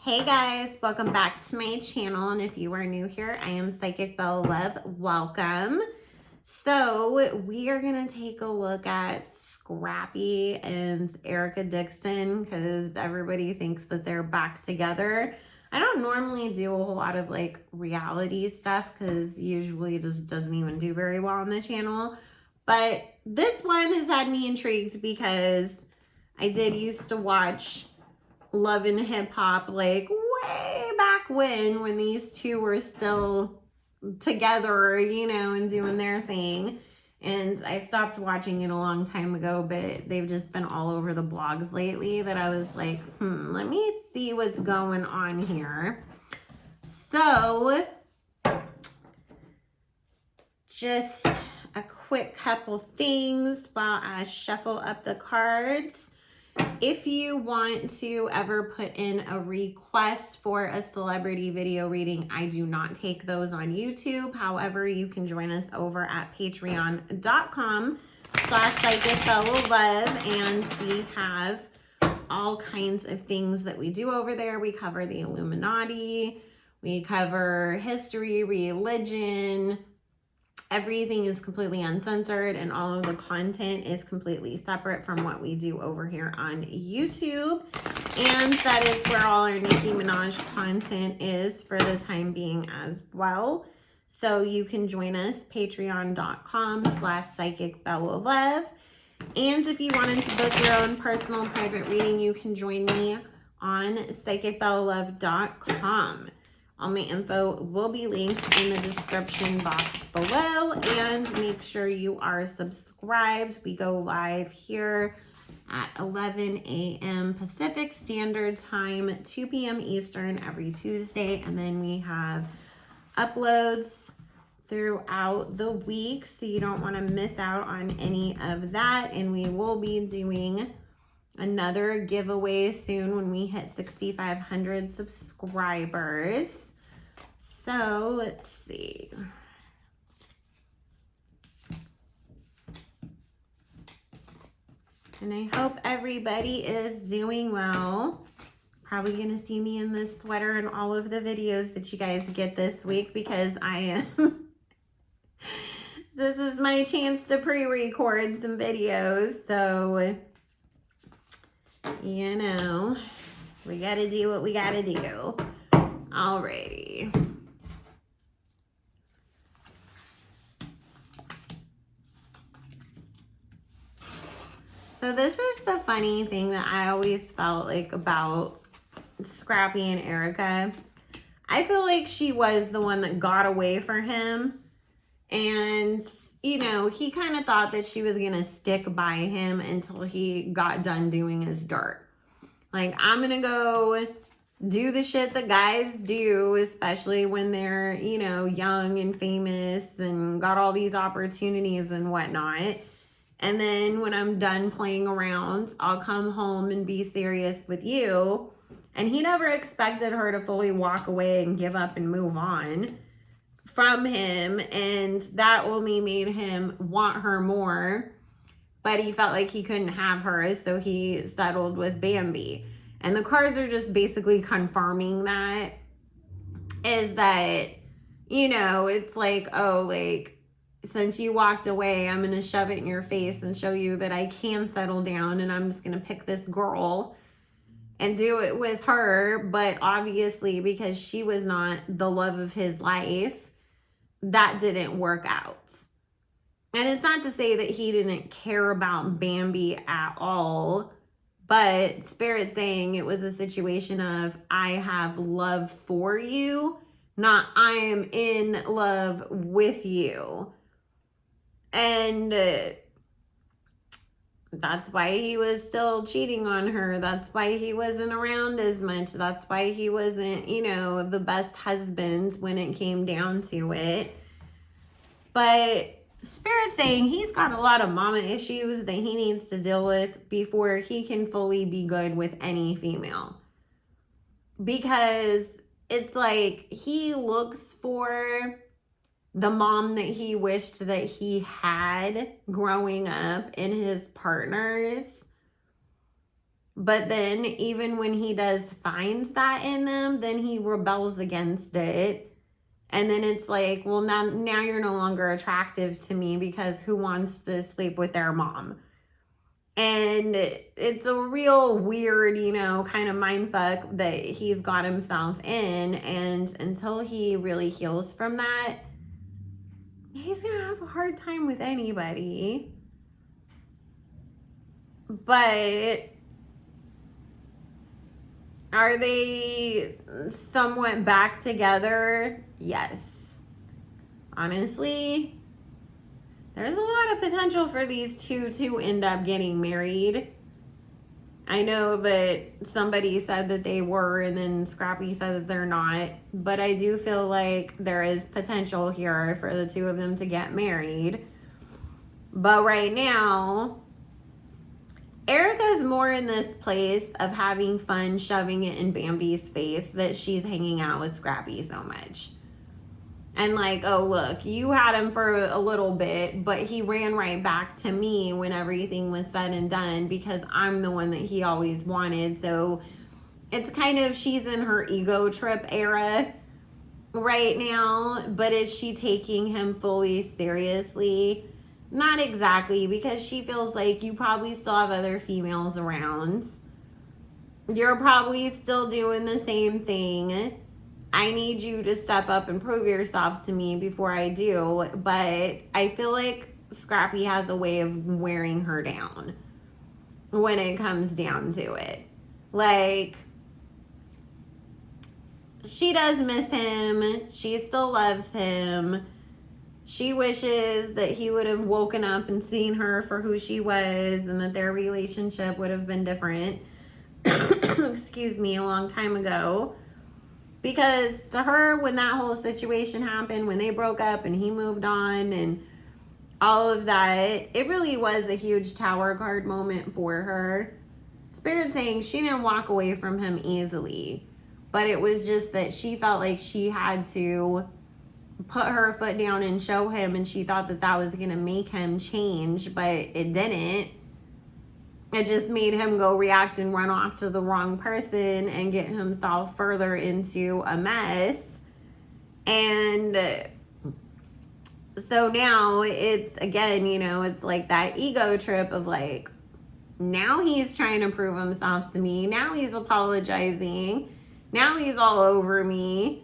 Hey guys, welcome back to my channel, and if you are new here, I am Psychic Bella Love. Welcome. So we are gonna take a look at Scrappy and Erica Dixon because everybody thinks that they're back together. I don't normally do a whole lot of like reality stuff because usually it just doesn't even do very well on the channel, but this one has had me intrigued because I did used to watch Love and Hip Hop like way back when these two were still together, and doing their thing. And I stopped watching it a long time ago, but they've just been all over the blogs lately that I was like, let me see what's going on here. So just a quick couple things while I shuffle up the cards. If you want to ever put in a request for a celebrity video reading, I do not take those on YouTube. However, you can join us over at patreon.com/psychicbellalove, and we have all kinds of things that we do over there. We cover the Illuminati, we cover history, religion. Everything is completely uncensored, and all of the content is completely separate from what we do over here on YouTube. And that is where all our Nicki Minaj content is for the time being as well. So you can join us, patreon.com/psychicbellalove. And if you wanted to book your own personal private reading, you can join me on psychicbellalove.com. All my info will be linked in the description box below, and make sure you are subscribed. We go live here at 11 a.m. Pacific Standard Time, 2 p.m. Eastern every Tuesday, and then we have uploads throughout the week, so you don't want to miss out on any of that. And we will be doing another giveaway soon when we hit 6,500 subscribers. So let's see. And I hope everybody is doing well. Probably gonna see me in this sweater in all of the videos that you guys get this week because I am this is my chance to pre-record some videos, so we gotta do what we gotta do. Alrighty. So this is the funny thing that I always felt like about Scrappy and Erica. I feel like she was the one that got away from him. And, he kind of thought that she was going to stick by him until he got done doing his dirt. Like, I'm going to go do the shit that guys do, especially when they're, young and famous and got all these opportunities and whatnot. And then when I'm done playing around, I'll come home and be serious with you. And he never expected her to fully walk away and give up and move on from him. And that only made him want her more. But he felt like he couldn't have her, so he settled with Bambi. And the cards are just basically confirming that. Is that, it's like, oh, like, since you walked away, I'm going to shove it in your face and show you that I can settle down, and I'm just going to pick this girl and do it with her. But obviously, because she was not the love of his life, that didn't work out. And it's not to say that he didn't care about Bambi at all, but Spirit's saying it was a situation of, I have love for you, not I am in love with you. And that's why he was still cheating on her. That's why he wasn't around as much. That's why he wasn't, the best husband when it came down to it. But Spirit's saying he's got a lot of mama issues that he needs to deal with before he can fully be good with any female. Because it's like he looks for the mom that he wished that he had growing up in his partners. But then even when he does find that in them, then he rebels against it. And then it's like, well, now you're no longer attractive to me because who wants to sleep with their mom? And it's a real weird, kind of mindfuck that he's got himself in. And until he really heals from that, he's going to have a hard time with anybody. But are they somewhat back together? Yes. Honestly, there's a lot of potential for these two to end up getting married. I know that somebody said that they were, and then Scrappy said that they're not. But I do feel like there is potential here for the two of them to get married. But right now, Erica's more in this place of having fun shoving it in Bambi's face that she's hanging out with Scrappy so much. And like, oh, look, you had him for a little bit, but he ran right back to me when everything was said and done because I'm the one that he always wanted. So it's kind of, she's in her ego trip era right now, but is she taking him fully seriously? Not exactly, because she feels like you probably still have other females around. You're probably still doing the same thing. I need you to step up and prove yourself to me before I do. But I feel like Scrappy has a way of wearing her down when it comes down to it. Like, she does miss him. She still loves him. She wishes that he would have woken up and seen her for who she was and that their relationship would have been different. Excuse me, a long time ago. Because to her, when that whole situation happened, when they broke up and he moved on and all of that, it really was a huge tower card moment for her. Spirit saying she didn't walk away from him easily, but it was just that she felt like she had to put her foot down and show him, and she thought that that was going to make him change, but it didn't. It just made him go react and run off to the wrong person and get himself further into a mess. And so now it's, again, it's like that ego trip of like, now he's trying to prove himself to me. Now he's apologizing. Now he's all over me.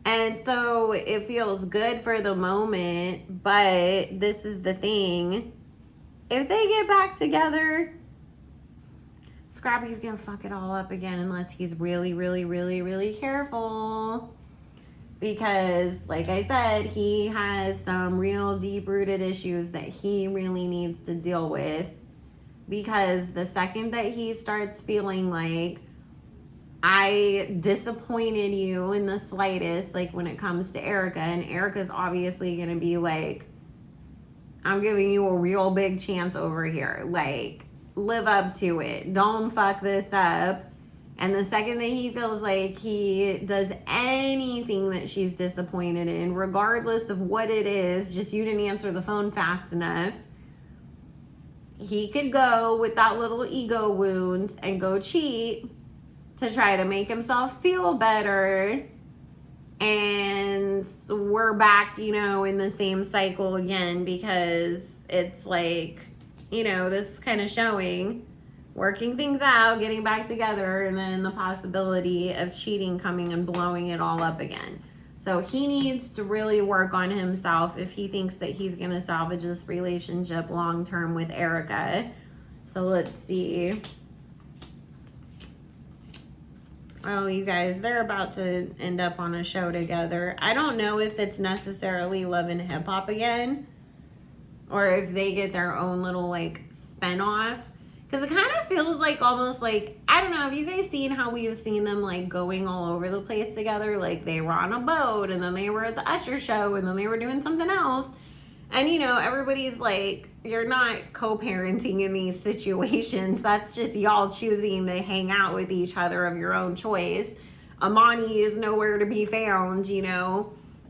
And so it feels good for the moment, but this is the thing. If they get back together, Scrappy's gonna fuck it all up again unless he's really, really, really, really careful. Because, like I said, he has some real deep-rooted issues that he really needs to deal with. Because the second that he starts feeling like, I disappointed you in the slightest, like when it comes to Erica, and Erica's obviously gonna be like, I'm giving you a real big chance over here. Like, live up to it. Don't fuck this up. And the second that he feels like he does anything that she's disappointed in, regardless of what it is, just you didn't answer the phone fast enough, he could go with that little ego wound and go cheat to try to make himself feel better. And we're back, in the same cycle again, because it's like, this is kind of showing working things out, getting back together, and then the possibility of cheating coming and blowing it all up again. So he needs to really work on himself if he thinks that he's going to salvage this relationship long term with Erica. So let's see. Oh, you guys, they're about to end up on a show together. I don't know if it's necessarily Love and Hip Hop again, or if they get their own little, like, spin-off. Because it kind of feels like almost like, I don't know, have you guys seen how we've seen them, like, going all over the place together? Like, they were on a boat, and then they were at the Usher show, and then they were doing something else. And, everybody's like, you're not co-parenting in these situations. That's just y'all choosing to hang out with each other of your own choice. Amani is nowhere to be found,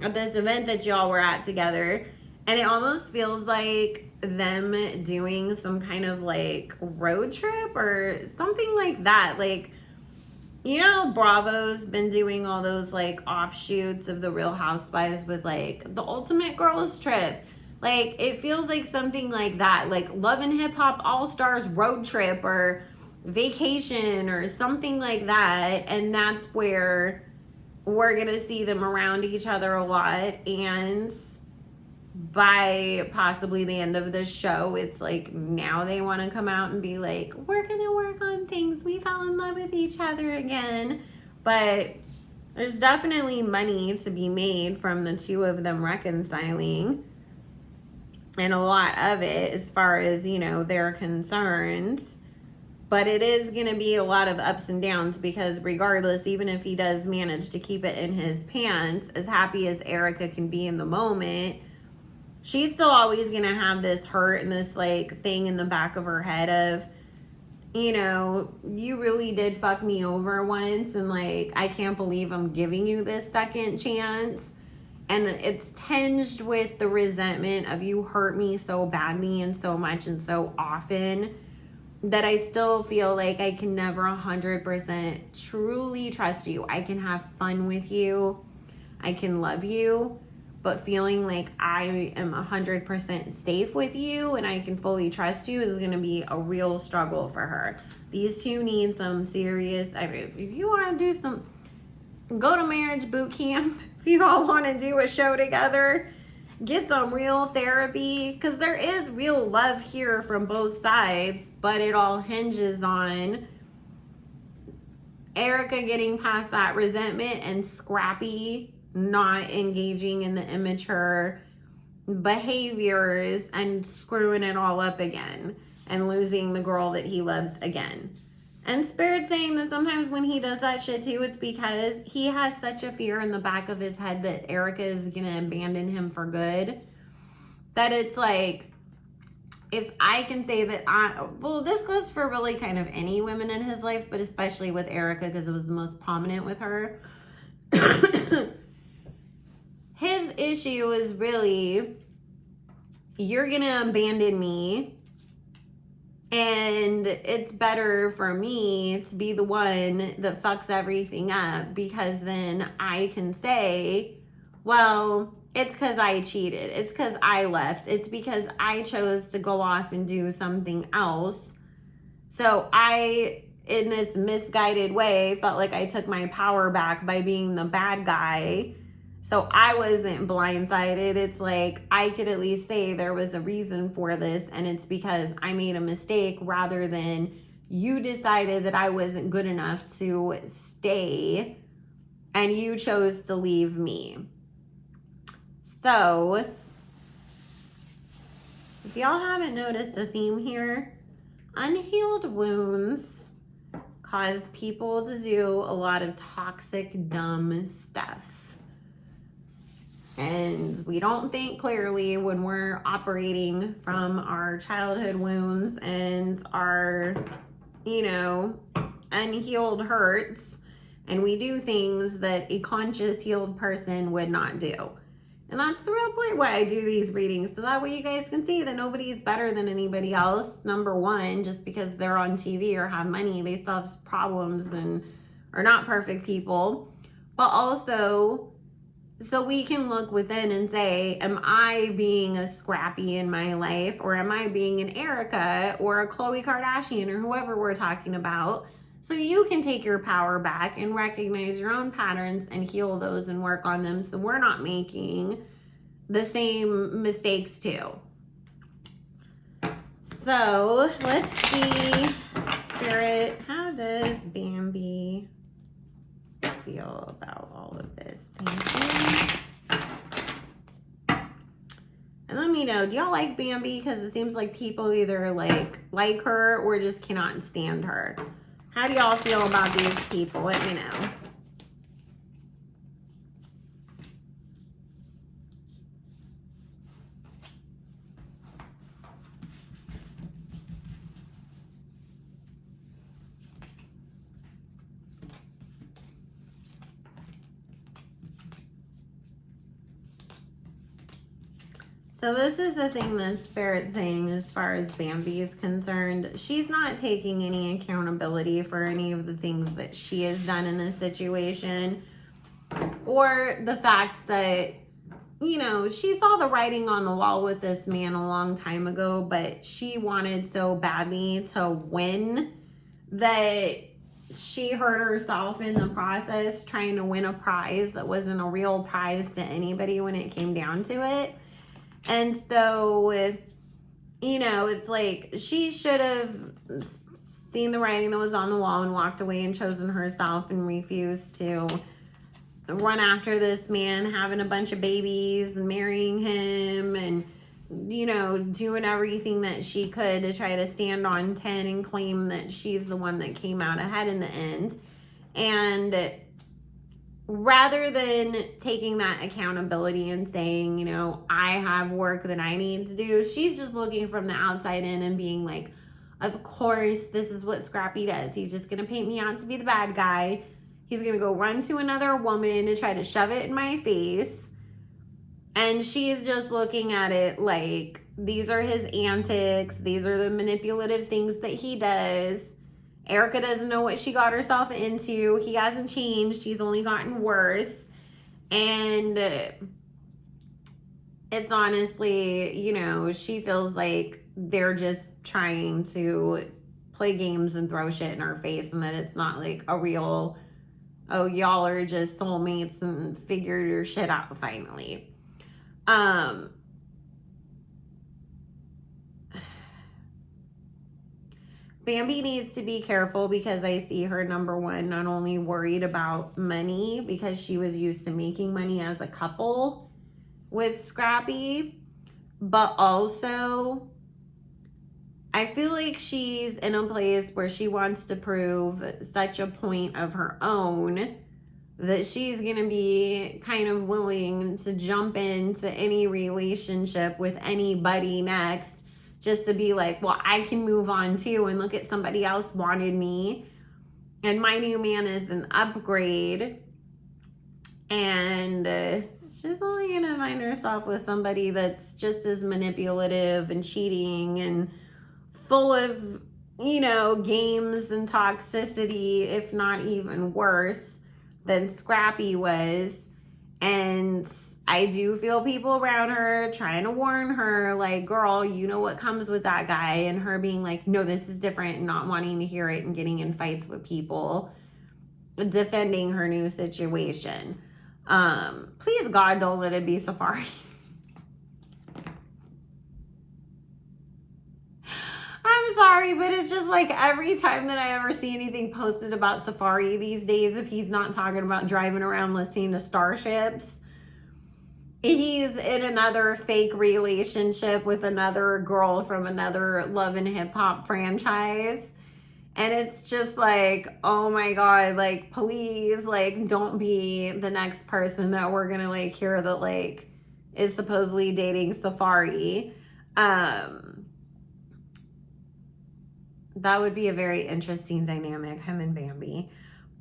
at this event that y'all were at together. And it almost feels like them doing some kind of like road trip or something like that. Like, you know, Bravo's been doing all those like offshoots of the Real Housewives with like the Ultimate Girls Trip. Like, it feels like something like that, like Love and Hip Hop All Stars road trip or vacation or something like that. And that's where we're going to see them around each other a lot. And by possibly the end of the show, it's like now they want to come out and be like, we're going to work on things. We fell in love with each other again. But there's definitely money to be made from the two of them reconciling. And a lot of it as far as, you know, they're concerned. But it is going to be a lot of ups and downs because regardless, even if he does manage to keep it in his pants, as happy as Erica can be in the moment, she's still always going to have this hurt and this like thing in the back of her head of, you know, you really did fuck me over once and like, I can't believe I'm giving you this second chance. And it's tinged with the resentment of you hurt me so badly and so much and so often that I still feel like I can never 100% truly trust you. I can have fun with you. I can love you. But feeling like I am 100% safe with you and I can fully trust you is going to be a real struggle for her. These two need some serious, I mean, if you want to do some, go to marriage boot camp. If you all want to do a show together, get some real therapy, because there is real love here from both sides, but it all hinges on Erica getting past that resentment and Scrappy not engaging in the immature behaviors and screwing it all up again and losing the girl that he loves again. And Spirit saying that sometimes when he does that shit too, it's because he has such a fear in the back of his head that Erica is gonna abandon him for good, that it's like, if I can say that well, this goes for really kind of any women in his life, but especially with Erica because it was the most prominent with her. His issue is really, you're gonna abandon me and it's better for me to be the one that fucks everything up, because then I can say, well, it's because I cheated. It's because I left. It's because I chose to go off and do something else. So I, in this misguided way, felt like I took my power back by being the bad guy. So I wasn't blindsided. It's like, I could at least say there was a reason for this, and it's because I made a mistake, rather than you decided that I wasn't good enough to stay and you chose to leave me. So, if y'all haven't noticed a theme here, unhealed wounds cause people to do a lot of toxic, dumb stuff. And we don't think clearly when we're operating from our childhood wounds and our, you know, unhealed hurts. And we do things that a conscious, healed person would not do. And that's the real point why I do these readings. So that way you guys can see that nobody's better than anybody else. Number one, just because they're on TV or have money, they still have problems and are not perfect people. But also, so we can look within and say, am I being a Scrappy in my life, or am I being an Erica or a Khloe Kardashian or whoever we're talking about? So you can take your power back and recognize your own patterns and heal those and work on them, so we're not making the same mistakes too. So let's see, Spirit, how does Bambi feel about all of this? Thank you. And let me know, do y'all like Bambi? Because it seems like people either like her or just cannot stand her. How do y'all feel about these people? Let me know. So this is the thing that Spirit's saying as far as Bambi is concerned. She's not taking any accountability for any of the things that she has done in this situation. Or the fact that, you know, she saw the writing on the wall with this man a long time ago, but she wanted so badly to win that she hurt herself in the process trying to win a prize that wasn't a real prize to anybody when it came down to it. And so, you know, it's like she should have seen the writing that was on the wall and walked away and chosen herself and refused to run after this man, having a bunch of babies and marrying him and, you know, doing everything that she could to try to stand on 10 and claim that she's the one that came out ahead in the end. And rather than taking that accountability and saying, you know, I have work that I need to do, she's just looking from the outside in and being like, of course, this is what Scrappy does. He's just going to paint me out to be the bad guy. He's going to go run to another woman and try to shove it in my face. And she's just looking at it like, these are his antics. These are the manipulative things that he does. Erica doesn't know what she got herself into. He hasn't changed. He's only gotten worse. And it's honestly, you know, she feels like they're just trying to play games and throw shit in her face, and that it's not like a real, oh, y'all are just soulmates and figured your shit out finally. Bambi needs to be careful because I see her, number one, not only worried about money because she was used to making money as a couple with Scrappy, but also I feel like she's in a place where she wants to prove such a point of her own that she's going to be kind of willing to jump into any relationship with anybody next just to be like, well, I can move on too, and look at somebody else wanted me, and my new man is an upgrade. And she's only going to find herself with somebody that's just as manipulative and cheating and full of, you know, games and toxicity, if not even worse than Scrappy was. And I do feel people around her trying to warn her, like, girl, you know what comes with that guy, and her being like, no, this is different, and not wanting to hear it and getting in fights with people, defending her new situation. Please God, don't let it be Safari. I'm sorry, but it's just like every time that I ever see anything posted about Safari these days, if he's not talking about driving around listening to starships, he's in another fake relationship with another girl from another Love and Hip Hop franchise. And it's just like, oh my God, like, please, like, don't be the next person that we're gonna like hear that like is supposedly dating Safari. That would be a very interesting dynamic, him and Bambi.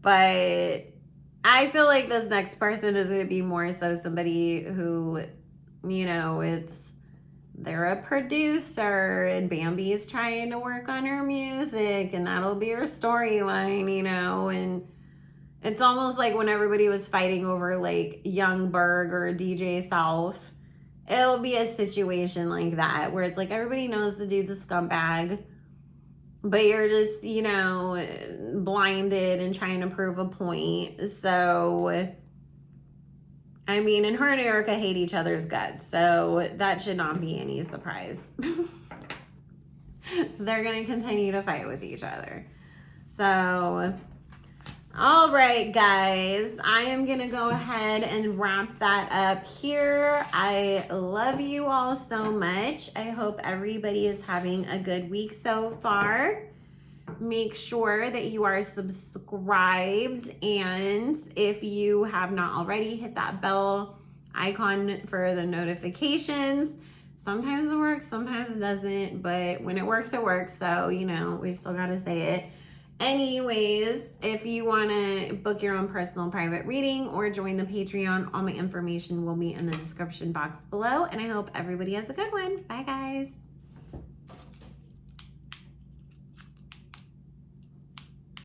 But I feel like this next person is going to be more so somebody who, you know, they're a producer and Bambi is trying to work on her music, and that'll be her storyline, you know. And it's almost like when everybody was fighting over like Young Berg or DJ South, it'll be a situation like that where it's like everybody knows the dude's a scumbag, but you're just, you know, blinded and trying to prove a point. So, I mean, and her and Erica hate each other's guts, so that should not be any surprise. They're going to continue to fight with each other. So, all right, guys, I am going to go ahead and wrap that up here. I love you all so much. I hope everybody is having a good week so far. Make sure that you are subscribed, and if you have not already, hit that bell icon for the notifications. Sometimes it works, sometimes it doesn't, but when it works, so, you know, we still got to say it. Anyways, if you want to book your own personal private reading or join the Patreon, all my information will be in the description box below. And I hope everybody has a good one. Bye, guys.